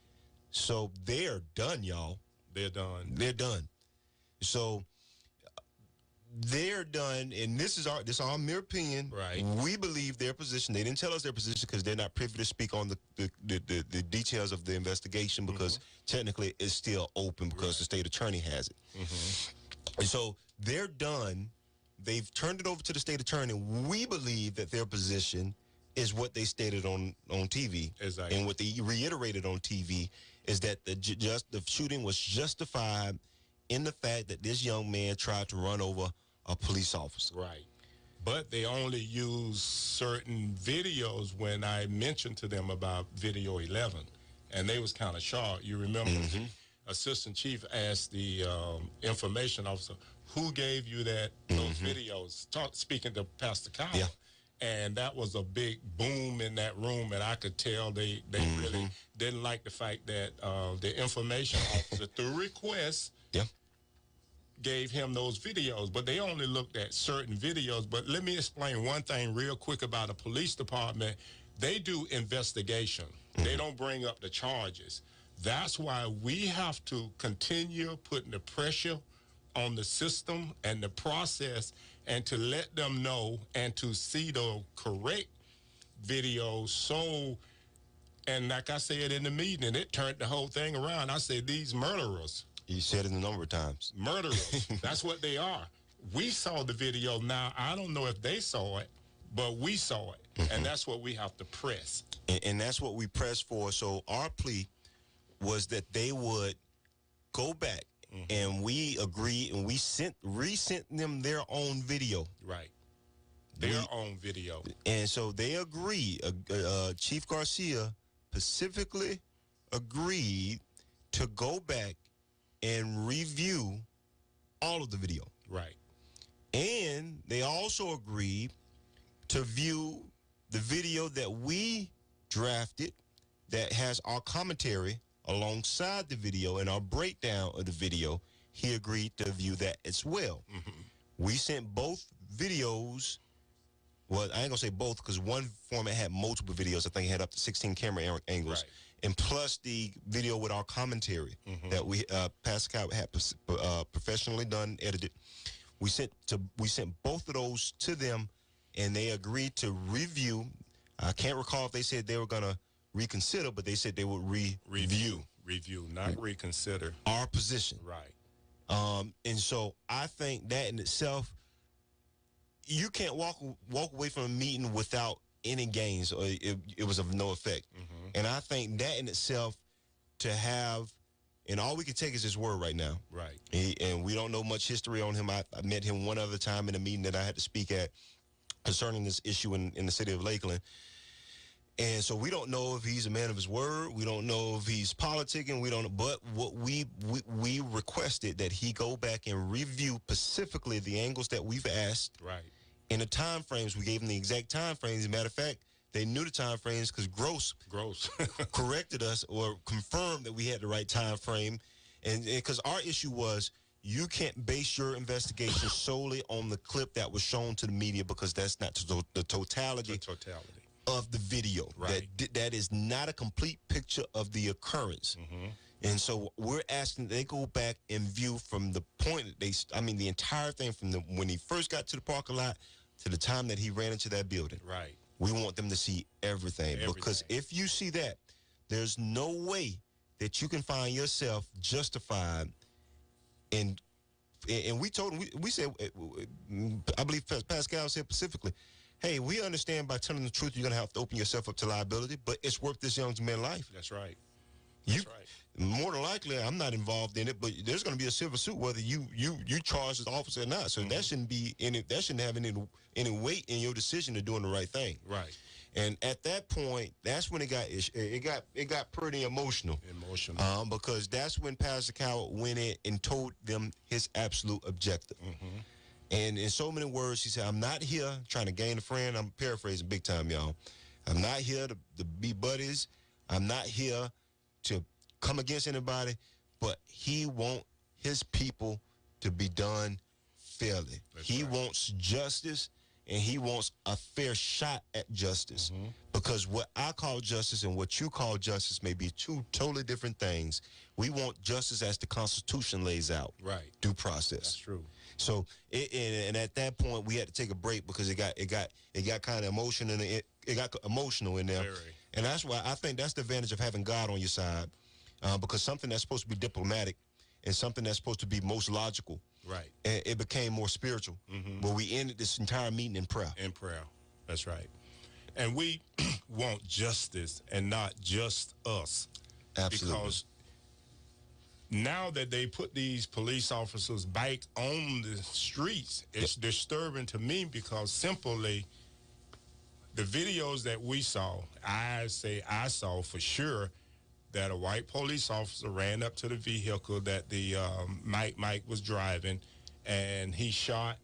So they're done, y'all. They're done. They're done. So they're done, and this is our mere opinion. Right. We believe their position. They didn't tell us their position because they're not privy to speak on the details of the investigation because technically it's still open because the state attorney has it. And so they're done. They've turned it over to the state attorney. We believe that their position is what they stated on TV. Exactly. And what they reiterated on TV is that the shooting was justified in the fact that this young man tried to run over a police officer. Right. But they only use certain videos when I mentioned to them about video 11. And they was kind of shocked. You remember the assistant chief asked the information officer, who gave you those videos? Speaking to Pastor Kyle. Yeah. And that was a big boom in that room, and I could tell they really didn't like the fact that the information officer, through request, gave him those videos, but they only looked at certain videos. But let me explain one thing real quick about the police department. They do investigation. They don't bring up the charges. That's why we have to continue putting the pressure on the system and the process and to let them know and to see the correct videos. So, and like I said in the meeting, it turned the whole thing around. I said, these murderers. You said it a number of times. Murderers. That's what they are. We saw the video. Now, I don't know if they saw it, but we saw it. And that's what we have to press. And that's what we pressed for. So our plea was that they would go back, and we agreed, and we resent them their own video. Right. Their own video. And so they agreed. Chief Garcia specifically agreed to go back and review all of the video. Right. And they also agreed to view the video that we drafted that has our commentary alongside the video and our breakdown of the video. He agreed to view that as well. We sent both videos. Well, I ain't gonna say both because one format had multiple videos. I think it had up to 16 camera angles. Right. And plus the video with our commentary that we Pascal had professionally done, edited. We sent both of those to them, and they agreed to review. I can't recall if they said they were gonna reconsider, but they said they would review, not reconsider our position. Right. And so I think that in itself, you can't walk away from a meeting without any gains, or it was of no effect. And I think that in itself, to have, and all we can take is his word right now. Right. And we don't know much history on him. I met him one other time in a meeting that I had to speak at concerning this issue in the city of Lakeland. And so we don't know if he's a man of his word. We don't know if he's politicking. We don't know. But what we requested that he go back and review specifically the angles that we've asked. Right. In the time frames, we gave them the exact time frames. As a matter of fact, they knew the time frames because Gross corrected us or confirmed that we had the right time frame. And because our issue was, you can't base your investigation solely on the clip that was shown to the media, because that's not the totality of the video. Right. That is not a complete picture of the occurrence. And so we're asking they go back and view from the point that the entire thing from when he first got to the parking lot to the time that he ran into that building. Right. We want them to see everything. Because if you see that, there's no way that you can find yourself justified in. And we told him, we said, I believe Pascal said specifically, hey, we understand by telling the truth, you're going to have to open yourself up to liability, but it's worth this young man's life. That's right. That's more than likely, I'm not involved in it, but there's going to be a civil suit whether you charge the officer or not. So that shouldn't have any weight in your decision of doing the right thing. Right. And at that point, that's when it got pretty emotional. Because that's when Pastor Coward went in and told them his absolute objective. And in so many words, he said, "I'm not here trying to gain a friend." I'm paraphrasing big time, y'all. "I'm not here to be buddies. I'm not here to come against anybody, but he wants his people to be done fairly. He wants justice, and he wants a fair shot at justice. Because what I call justice and what you call justice may be two totally different things. We want justice as the Constitution lays out. Right. Due process. That's true. So, and at that point, we had to take a break because it got kind of emotional, and it got emotional in there. Very. And that's why I think that's the advantage of having God on your side. Because something that's supposed to be diplomatic and something that's supposed to be most logical, right? It became more spiritual. But we ended this entire meeting in prayer. In prayer, that's right. And we want justice and not just us. Absolutely. Because now that they put these police officers back on the streets, it's disturbing to me because simply the videos that we saw, I saw for sure that a white police officer ran up to the vehicle that the Mike was driving, and he shot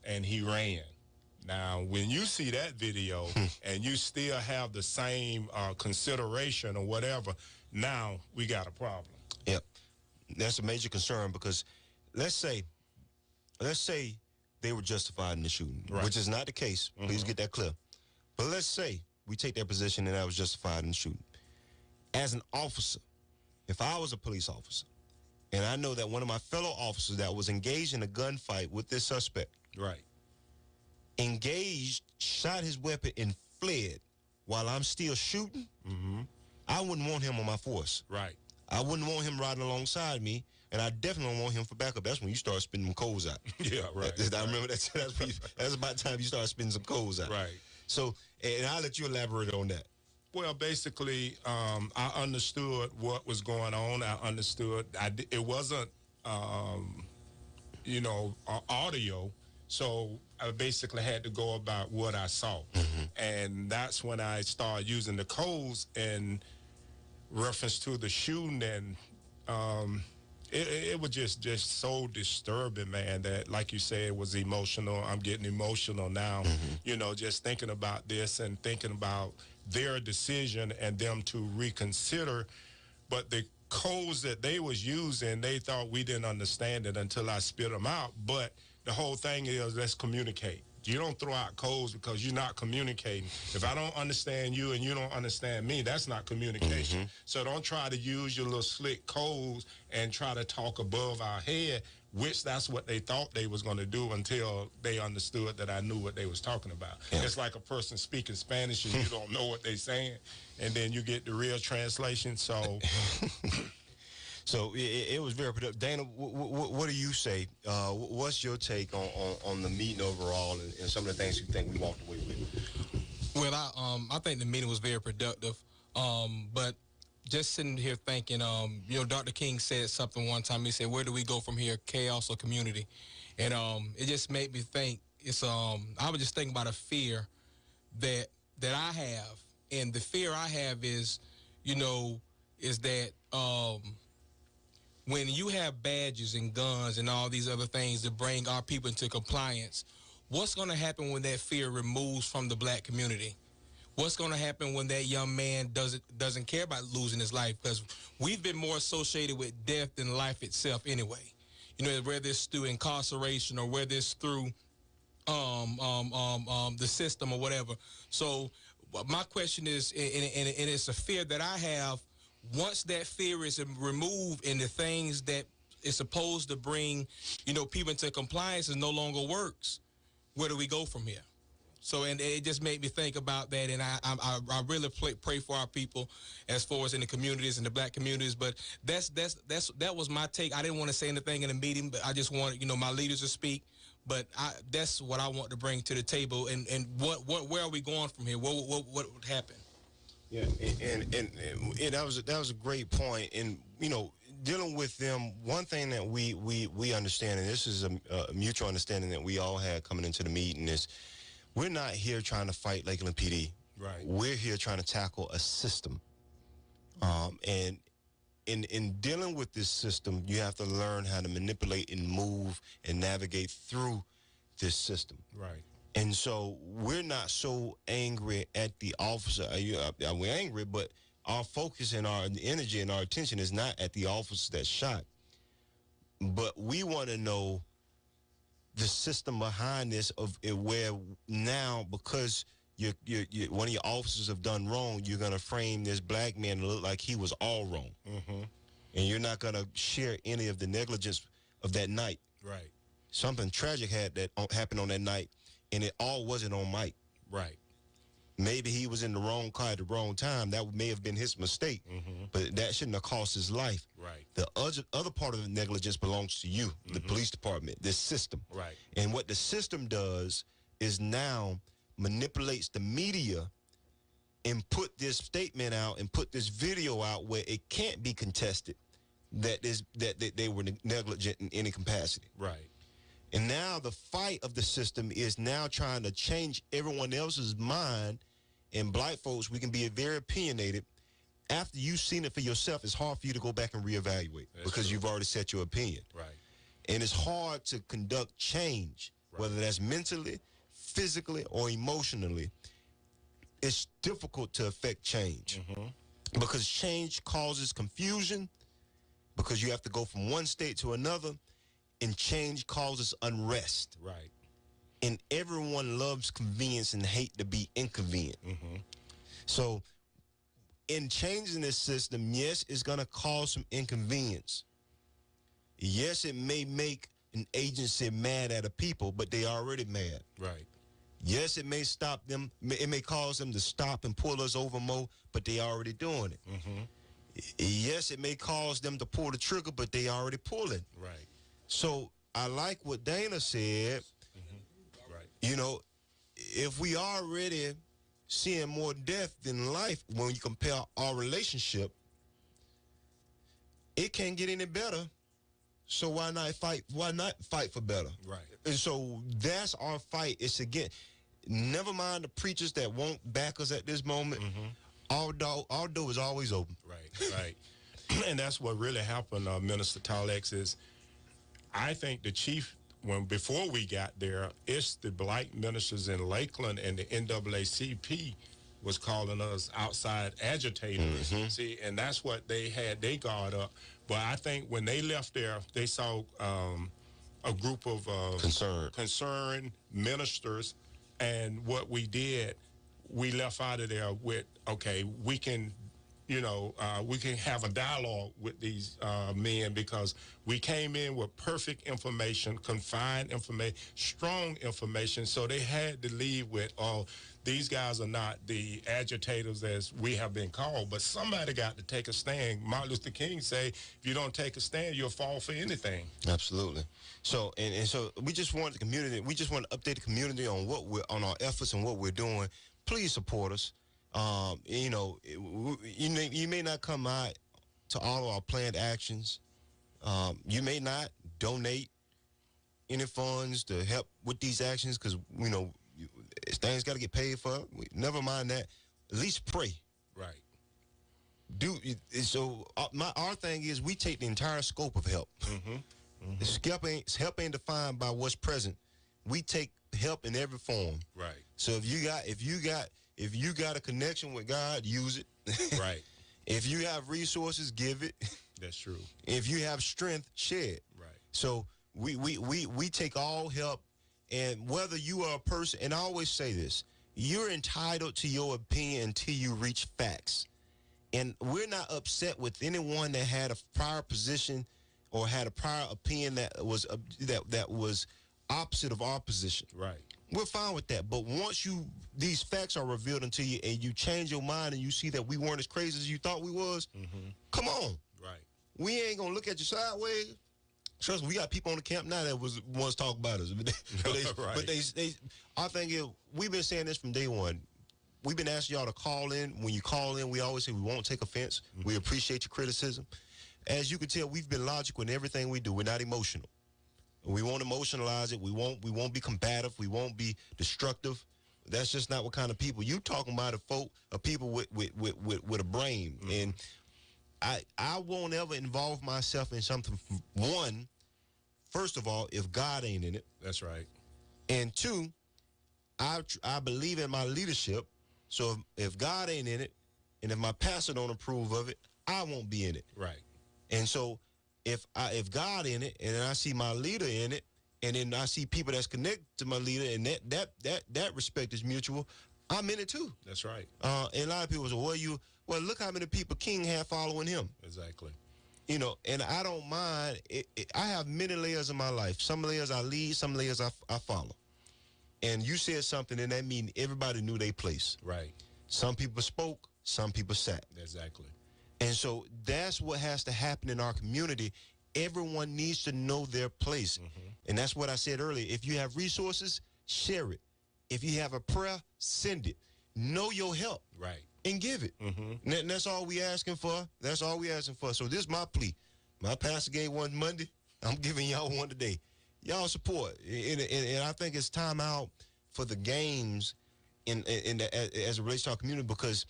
and he ran. Now, when you see that video and you still have the same consideration or whatever, now we got a problem. Yep. That's a major concern because let's say they were justified in the shooting, which is not the case. Please get that clear. But let's say we take that position and I was justified in the shooting. As an officer, if I was a police officer, and I know that one of my fellow officers that was engaged in a gunfight with this suspect, engaged, shot his weapon, and fled while I'm still shooting, I wouldn't want him on my force. Right. I wouldn't want him riding alongside me, and I definitely don't want him for backup. That's when you start spinning them coals out. Yeah, right. I remember that's about time you start spinning some coals out. Right. So, and I'll let you elaborate on that. Well, basically, I understood what was going on. I understood. It wasn't, audio. So I basically had to go about what I saw. And that's when I started using the codes in reference to the shooting. And it was just so disturbing, man, that, like you said, it was emotional. I'm getting emotional now, just thinking about this and thinking about their decision and them to reconsider. But the codes that they was using, they thought we didn't understand it until I spit them out. But the whole thing is, let's communicate. You don't throw out codes because you're not communicating. If I don't understand you and you don't understand me, that's not communication. So don't try to use your little slick codes and try to talk above our head, which that's what they thought they was going to do until they understood that I knew what they was talking about. It's like a person speaking Spanish and you don't know what they're saying, and then you get the real translation. So... So it was very productive. Dana, what do you say? What's your take on the meeting overall and some of the things you think we walked away with? Well, I think the meeting was very productive. But just sitting here thinking, Dr. King said something one time. He said, "Where do we go from here, chaos or community?" And it just made me think. I was just thinking about a fear that I have, and the fear I have is that. When you have badges and guns and all these other things to bring our people into compliance, what's going to happen when that fear removes from the black community? What's going to happen when that young man doesn't care about losing his life? Because we've been more associated with death than life itself anyway. Whether it's through incarceration or whether it's through the system or whatever. So my question is, and it's a fear that I have. Once that fear is removed and the things that is supposed to bring, people into compliance is no longer works, where do we go from here? So, and it just made me think about that, and I really pray for our people as far as in the communities and the black communities. But that was my take. I didn't want to say anything in the meeting, but I just wanted my leaders to speak. But that's what I want to bring to the table. And where are we going from here? What would happen? Yeah, and that was a great point. And dealing with them, one thing that we understand, and this is a mutual understanding that we all had coming into the meeting, is we're not here trying to fight Lakeland PD. Right. We're here trying to tackle a system. And in dealing with this system, you have to learn how to manipulate and move and navigate through this system. Right. And so we're not so angry at the officer. We're angry, but our focus and our energy and our attention is not at the officer that shot. But we want to know the system behind this, of it, where now, because you one of your officers have done wrong, you're going to frame this black man to look like he was all wrong. Mm-hmm. And you're not going to share any of the negligence of that night. Right. Something tragic happened on that night, and it all wasn't on Mike. Right. Maybe he was in the wrong car at the wrong time. That may have been his mistake, but that shouldn't have cost his life. Right. The other part of the negligence belongs to you, the police department, this system. Right. And what the system does is now manipulates the media and put this statement out and put this video out where it can't be contested that they were negligent in any capacity. Right. And now the fight of the system is now trying to change everyone else's mind. And black folks, we can be very opinionated. After you've seen it for yourself, it's hard for you to go back and reevaluate because you've already set your opinion. Right. And it's hard to conduct change, whether that's mentally, physically, or emotionally. It's difficult to affect change because change causes confusion, because you have to go from one state to another, and change causes unrest. Right. And everyone loves convenience and hate to be inconvenient. So in changing this system, yes, it's going to cause some inconvenience. Yes, it may make an agency mad at a people, but they already mad. Right. Yes, it may stop them. It may cause them to stop and pull us over more, but they already doing it. Yes, it may cause them to pull the trigger, but they already pulling. Right. So I like what Dana said. Right. You know, if we already seeing more death than life when you compare our relationship, it can't get any better. So why not fight? Why not fight for better? Right. And so that's our fight. It's again, never mind the preachers that won't back us at this moment. Our door is always open. Right. Right. And that's what really happened, Minister Talex, is I think the chief, before we got there, it's the black ministers in Lakeland and the NAACP was calling us outside agitators. See, and that's what they had their guard up. But I think when they left there, they saw a group of concerned ministers, and what we did, we left out of there with, okay, we can we can have a dialogue with these men, because we came in with perfect information, confined information, strong information. So they had to leave with, oh, these guys are not the agitators as we have been called, but somebody got to take a stand. Martin Luther King say, if you don't take a stand, you'll fall for anything. Absolutely. So and so we just want the community. We just want to update the community on on our efforts and what we're doing. Please support us. You may not come out to all of our planned actions. You may not donate any funds to help with these actions, because things got to get paid for. Never mind that. At least pray. Right. Our thing is, we take the entire scope of help. Help ain't defined by what's present. We take help in every form. Right. So if you got a connection with God, use it. Right. If you have resources, give it. That's true. If you have strength, share it. Right. So we take all help, and whether you are a person, and I always say this, you're entitled to your opinion until you reach facts. And we're not upset with anyone that had a prior position or had a prior opinion that was opposite of our position. Right. We're fine with that. But once these facts are revealed unto you and you change your mind and you see that we weren't as crazy as you thought we was, come on. Right. We ain't going to look at you sideways. Trust me, we got people on the camp now that was once talk about us. I think we've been saying this from day one. We've been asking y'all to call in. When you call in, we always say we won't take offense. We appreciate your criticism. as you can tell, we've been logical in everything we do. We're not emotional. We won't emotionalize it. We won't be combative. We won't be destructive. That's just not what kind of people you talking about. People with a brain. And I won't ever involve myself in something. One, first of all, if God ain't in it. That's right. And two, I believe in my leadership. So if God ain't in it, and if my pastor don't approve of it, I won't be in it. Right. And so if God in it, and then I see my leader in it, and then I see people that's connected to my leader, and that respect is mutual, I'm in it too. That's right. And a lot of people say, well, look how many people King had following him. Exactly. You know, and I don't mind. I have many layers in my life. Some layers I lead, some layers I follow. And you said something, and that means everybody knew their place. Right. Some people spoke, some people sat. Exactly. And so that's what has to happen in our community. Everyone needs to know their place. And that's what I said earlier. If you have resources, share it. If you have a prayer, send it. Know your help. Right. And give it. And that's all we asking for. That's all we asking for. So this is my plea. My pastor gave one Monday. I'm giving y'all one today. Y'all support. And I think it's time out for the games as it relates to our community, because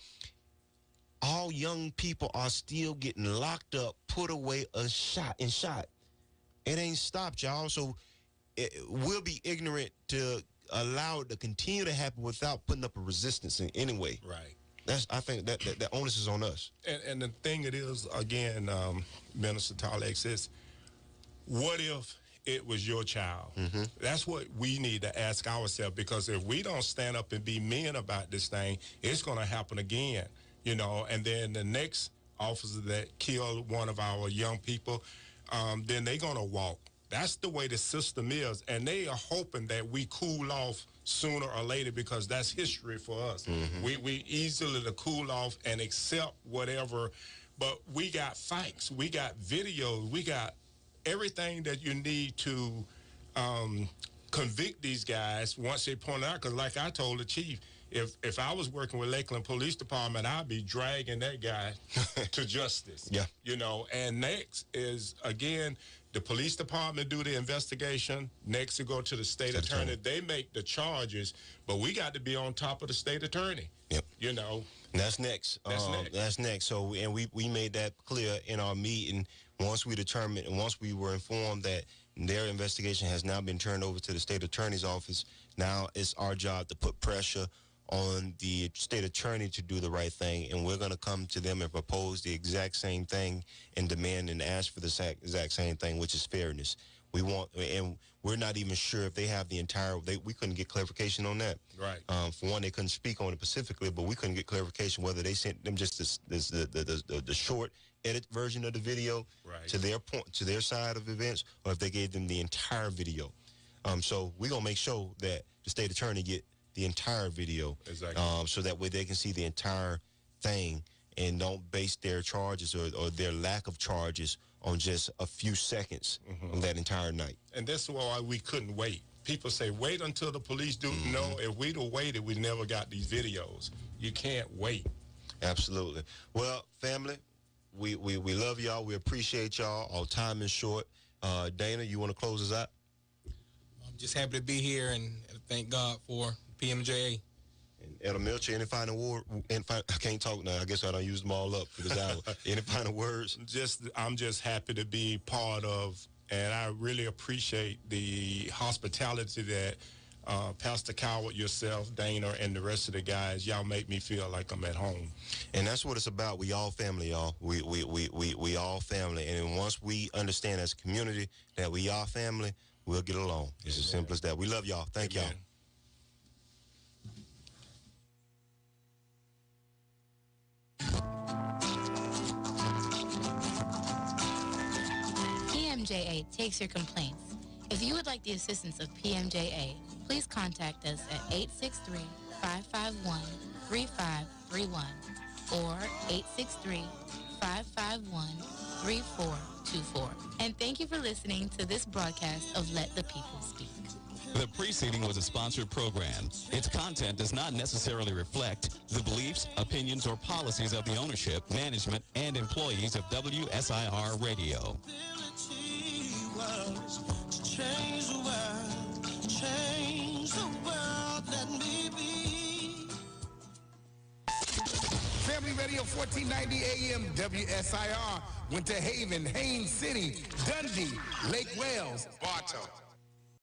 all young people are still getting locked up, put away, shot. It ain't stopped, y'all. So we'll be ignorant to allow it to continue to happen without putting up a resistance in any way. Right. I think that onus is on us. And the thing it is, again, Minister Talex, is what if it was your child? That's what we need to ask ourselves, because if we don't stand up and be men about this thing, it's going to happen again. You know, and then the next officer that killed one of our young people, then they're going to walk. That's the way the system is, and they are hoping that we cool off sooner or later, because that's history for us. We easily to cool off and accept whatever, but we got facts, we got videos, we got everything that you need to convict these guys once they point out. Because like I told the chief, if I was working with Lakeland Police Department, I'd be dragging that guy to justice. Yeah. You know, and next is, again, the police department do the investigation. Next, to go to the state attorney. They make the charges, but we got to be on top of the state attorney. Yep. You know. And that's next. That's next. So, and we made that clear in our meeting. Once we determined, and once we were informed that their investigation has now been turned over to the state attorney's office, now it's our job to put pressure on the state attorney to do the right thing, and we're going to come to them and propose the exact same thing and demand and ask for the exact same thing, which is fairness. We want, and we're not even sure if they have the entire, we couldn't get clarification on that. Right. For one, they couldn't speak on it specifically, but we couldn't get clarification whether they sent them just the short edit version of the video to their point, to their side of events, or if they gave them the entire video. So we're going to make sure that the state attorney get the entire video, so that way they can see the entire thing and don't base their charges or their lack of charges on just a few seconds of that entire night. And that's why we couldn't wait. People say, wait until the police do. No, if we'd have waited, we never got these videos. You can't wait. Absolutely. Well, family, we love y'all. We appreciate y'all. Our time is short. Dana, you want to close us out? I'm just happy to be here and thank God for PMJA. And Etta Milcher, any final word? I can't talk now. I guess I don't use them all up for this hour. Any final words? I'm just happy to be part of, and I really appreciate the hospitality that Pastor Coward, yourself, Dana, and the rest of the guys, y'all make me feel like I'm at home. And that's what it's about. We all family, y'all. We all family. And once we understand as a community that we are family, we'll get along. It's as simple as that. We love y'all. Thank y'all. PMJA takes your complaints. If you would like the assistance of PMJA, please contact us at 863-551-3531 or 863-551-3424. 824. And thank you for listening to this broadcast of Let the People Speak. The preceding was a sponsored program. Its content does not necessarily reflect the beliefs, opinions, or policies of the ownership, management, and employees of WSIR Radio. Change the world, let me be. Family Radio 1490 AM WSIR, Winter Haven, Haines City, Dundee, Lake Wales, Bartow.